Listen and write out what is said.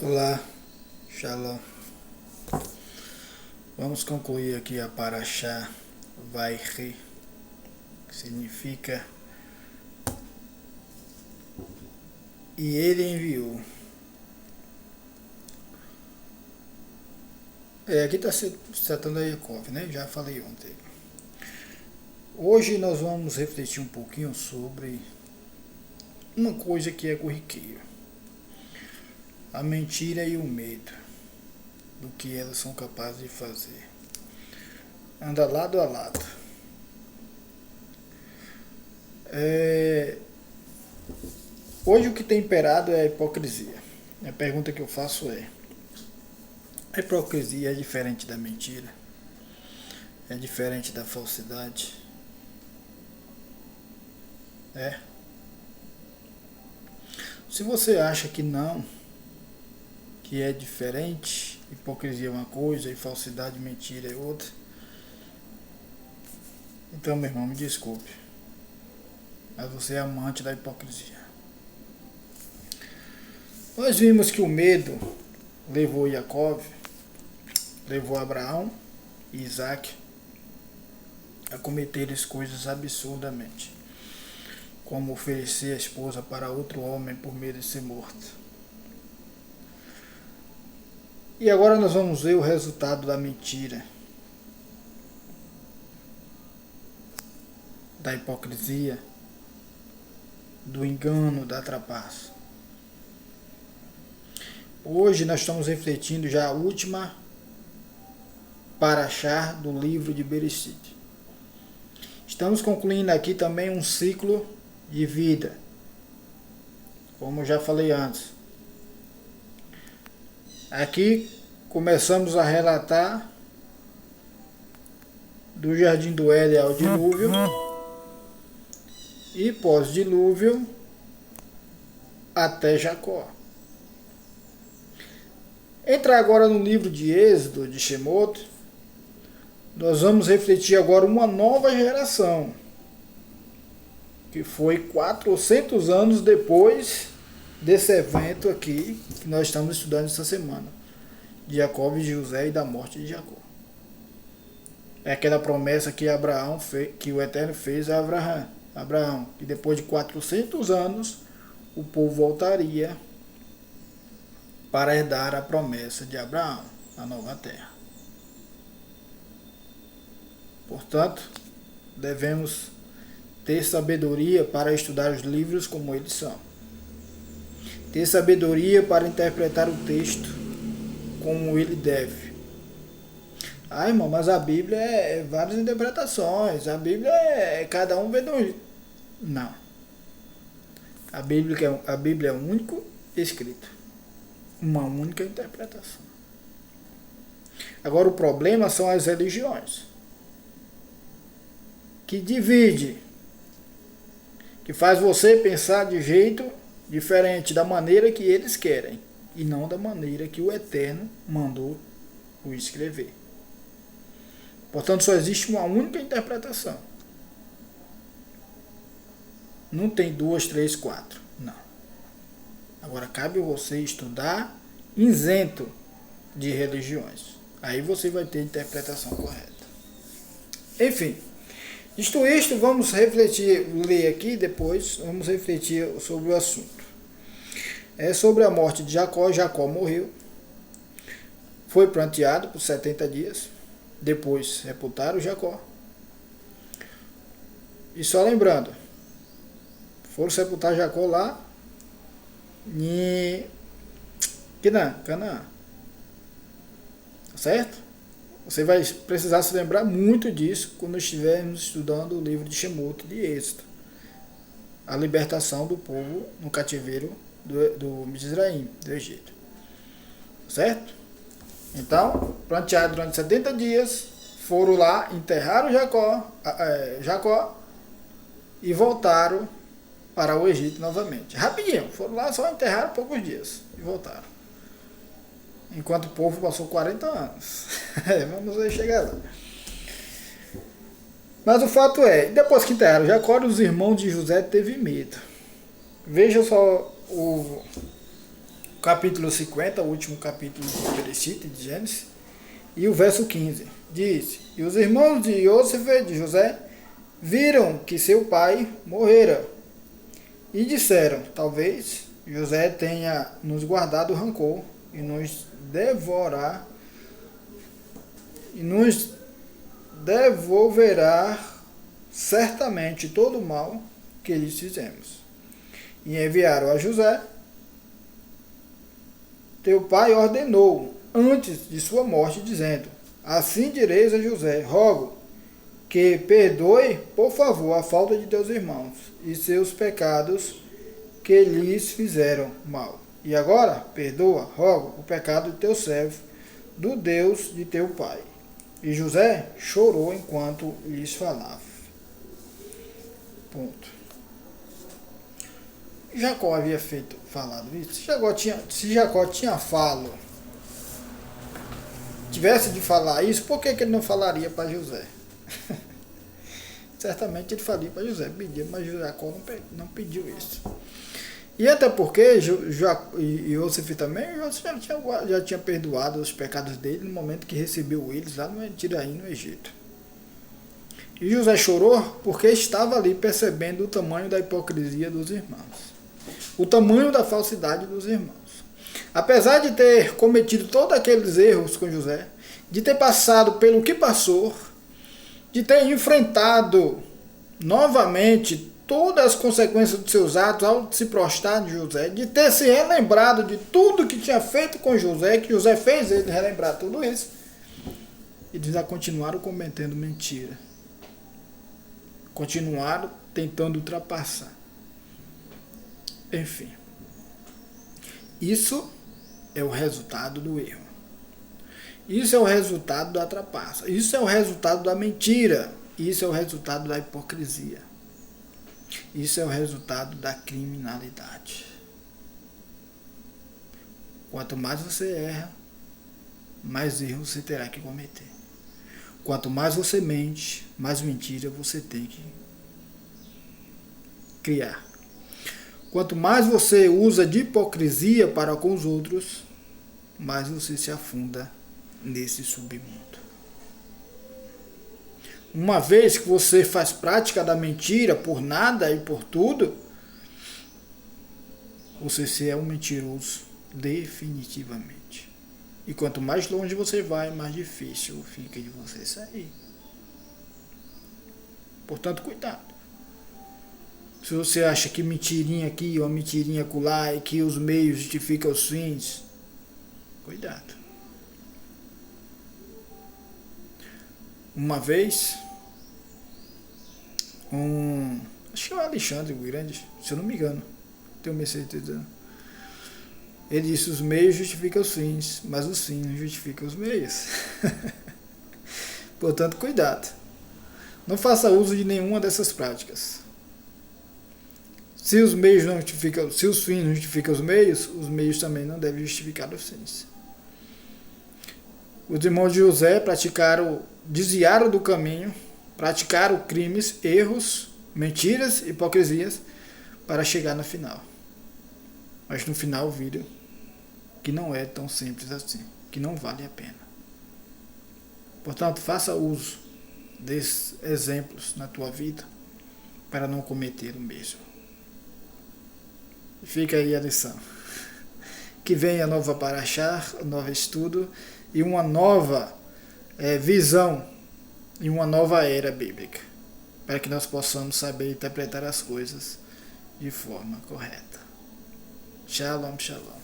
Olá, Shalom. Vamos concluir aqui a Parashá Vayhi, que significa e ele enviou. Aqui está se tratando de Yaakov, né? Já falei ontem. Hoje nós vamos refletir um pouquinho sobre uma coisa que é corriqueira: a mentira e o medo, do que elas são capazes de fazer. Anda lado a lado. Hoje o que tem imperado é a hipocrisia. A pergunta que eu faço é: a hipocrisia é diferente da mentira? É diferente da falsidade? Se você acha que não, que é diferente, hipocrisia é uma coisa e falsidade, mentira é outra, então, meu irmão, me desculpe, mas você é amante da hipocrisia. Nós vimos que o medo levou Yaakov, levou Abraão e Isaac a cometerem coisas absurdamente, como oferecer a esposa para outro homem por medo de ser morto. E agora nós vamos ver o resultado da mentira, da hipocrisia, do engano, da trapaça. Hoje nós estamos refletindo já a última Parashá do livro de Bereshit. Estamos concluindo aqui também um ciclo de vida, como já falei antes. Aqui começamos a relatar do Jardim do Éden ao dilúvio e pós-dilúvio até Jacó. Entrar agora no livro de Êxodo, de Shemot, nós vamos refletir agora uma nova geração, que foi 400 anos depois desse evento aqui, que nós estamos estudando essa semana, de Jacob e José e da morte de Jacó. É aquela promessa que Abraão fez, que o Eterno fez a Abraão, que depois de 400 anos o povo voltaria para herdar a promessa de Abraão, a nova terra. Portanto, devemos ter sabedoria para estudar os livros como eles são. Ter sabedoria para interpretar o texto como ele deve. Irmão, mas a Bíblia é várias interpretações. A Bíblia é cada um vê de um jeito. Não. A Bíblia é um único escrito. Uma única interpretação. Agora o problema são as religiões, que divide, que faz você pensar de jeito diferente, da maneira que eles querem, e não da maneira que o Eterno mandou o escrever. Portanto, só existe uma única interpretação. Não tem 2, 3, 4. Não. Agora, cabe você estudar isento de religiões. Aí você vai ter a interpretação correta. Enfim, isto, vamos refletir, ler aqui depois, vamos refletir sobre o assunto. É sobre a morte de Jacó. Jacó morreu, foi pranteado por 70 dias, depois sepultaram Jacó. E só lembrando, foram sepultar Jacó lá em Canaã. Certo? Você vai precisar se lembrar muito disso quando estivermos estudando o livro de Shemot, de Êxodo. A libertação do povo no cativeiro do Mizraim, do Egito. Certo? Então, planteado durante 70 dias, foram lá, enterraram Jacó e voltaram para o Egito novamente. Rapidinho, foram lá, só enterraram poucos dias e voltaram. Enquanto o povo passou 40 anos. Vamos ver chegar lá. Mas o fato é, depois que enterraram Jacó, os irmãos de José teve medo. Veja só capítulo 50, o último capítulo de Bereshit, de Gênesis, e o verso 15, diz: E os irmãos de Yosef, de José, viram que seu pai morrera, e disseram: talvez José tenha nos guardado rancor, e nos devolverá certamente todo o mal que lhes fizemos. E enviaram a José. Teu pai ordenou antes de sua morte, dizendo: assim direis a José: rogo que perdoe, por favor, a falta de teus irmãos e seus pecados que lhes fizeram mal. E agora, perdoa, rogo, o pecado de teu servo, do Deus de teu pai. E José chorou enquanto lhes falava. Ponto. Jacó havia falado isso. Se Jacó tinha tivesse de falar isso, por que ele não falaria para José? Certamente ele falaria para José, pedia, mas Jacó não pediu isso. E até porque Yosef também já tinha perdoado os pecados dele no momento que recebeu eles lá no Tiraí, no Egito. E José chorou porque estava ali percebendo o tamanho da hipocrisia dos irmãos, o tamanho da falsidade dos irmãos. Apesar de ter cometido todos aqueles erros com José, de ter passado pelo que passou, de ter enfrentado novamente todas as consequências dos seus atos ao se prostrar de José, de ter se relembrado de tudo que tinha feito com José, que José fez ele relembrar tudo isso, eles já continuaram cometendo mentira. Continuaram tentando ultrapassar. Enfim. Isso é o resultado do erro. Isso é o resultado da trapaça. Isso é o resultado da mentira. Isso é o resultado da hipocrisia. Isso é o resultado da criminalidade. Quanto mais você erra, mais erros você terá que cometer. Quanto mais você mente, mais mentira você tem que criar. Quanto mais você usa de hipocrisia para com os outros, mais você se afunda nesse submundo. Uma vez que você faz prática da mentira por nada e por tudo, você é um mentiroso definitivamente. E quanto mais longe você vai, mais difícil fica de você sair. Portanto, cuidado. Se você acha que mentirinha aqui ou mentirinha acolá e que os meios justificam os fins, cuidado. Uma vez, acho que é o Alexandre o Grande, se eu não me engano, tenho minha certeza. Ele disse: os meios justificam os fins, mas os fins não justificam os meios. Portanto, cuidado. Não faça uso de nenhuma dessas práticas. Se os meios não justificam, se os fins não justificam os meios também não devem justificar os fins. Os irmãos de José desviaram do caminho, praticaram crimes, erros, mentiras, hipocrisias, para chegar no final. Mas no final viram que não é tão simples assim, que não vale a pena. Portanto, faça uso desses exemplos na tua vida para não cometer o mesmo. Fica aí a lição. Que venha a nova paraxá, um novo estudo e uma nova visão e uma nova era bíblica, para que nós possamos saber interpretar as coisas de forma correta. Shalom, shalom.